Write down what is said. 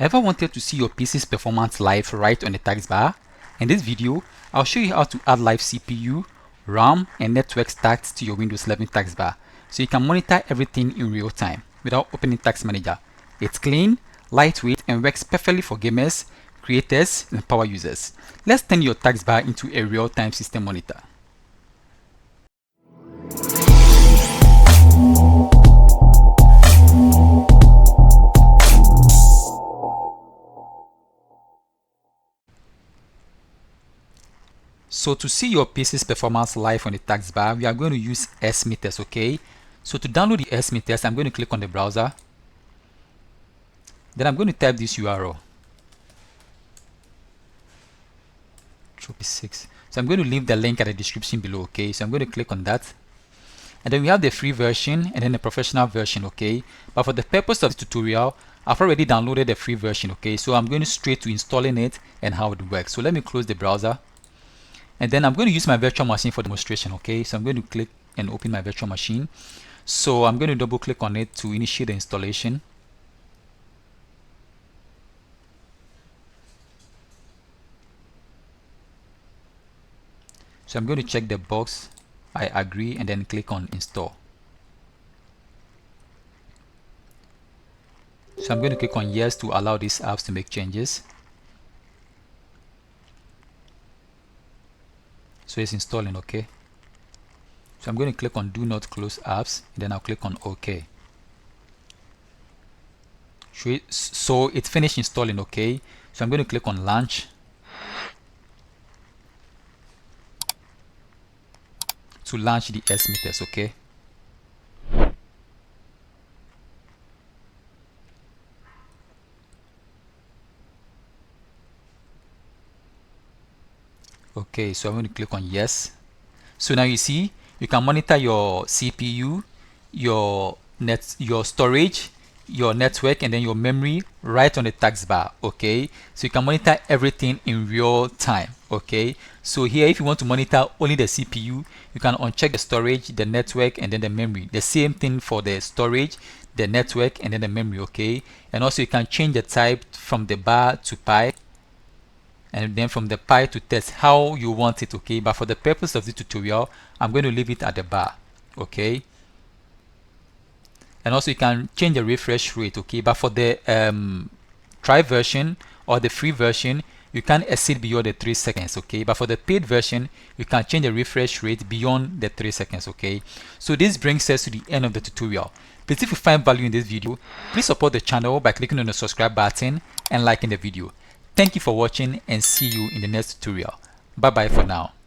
Ever wanted to see your PC's performance live right on the taskbar? In this video, I'll show you how to add live CPU, RAM, and network stats to your Windows 11 taskbar so you can monitor everything in real time without opening Task Manager. It's clean, lightweight, and works perfectly for gamers, creators, and power users. Let's turn your taskbar into a real-time system monitor. So to see your PC's performance live on the taskbar, we are going to use XMeters, okay? So to download the XMeters, I'm going to click on the browser. Then I'm going to type this URL. 36. So I'm going to leave the link at the description below, okay? So I'm going to click on that. And then we have the free version and then the professional version, okay? But for the purpose of the tutorial, I've already downloaded the free version, okay? So I'm going straight to installing it and how it works. So let me close the browser. And then I'm going to use my virtual machine for demonstration, okay? So I'm going to click and open my virtual machine. So I'm going to double click on it to initiate the installation. So I'm going to check the box, I agree, and then click on install. So I'm going to click on yes to allow these apps to make changes. So it's installing, okay? So I'm going to click on do not close apps, and then I'll click on OK. So it's finished installing, okay? So I'm going to click on launch. To launch the XMeters, okay? Okay, so I'm going to click on yes. So now you see, you can monitor your CPU, your storage, your network, and then your memory right on the taskbar, okay? So you can monitor everything in real time, okay? So here, if you want to monitor only the CPU, you can uncheck the storage, the network, and then the memory. The same thing for the storage, the network, and then the memory, okay? And also you can change the type from the bar to pi, and then from the pi to test how you want it, okay? But for the purpose of the tutorial, I'm going to leave it at the bar, okay? And also you can change the refresh rate, okay? But for the trial version or the free version, you can't exceed beyond the 3 seconds, okay? But for the paid version, you can change the refresh rate beyond the 3 seconds, okay? So this brings us to the end of the tutorial. Please, if you find value in this video, please support the channel by clicking on the subscribe button and liking the video. Thank you for watching and see you in the next tutorial. Bye bye for now.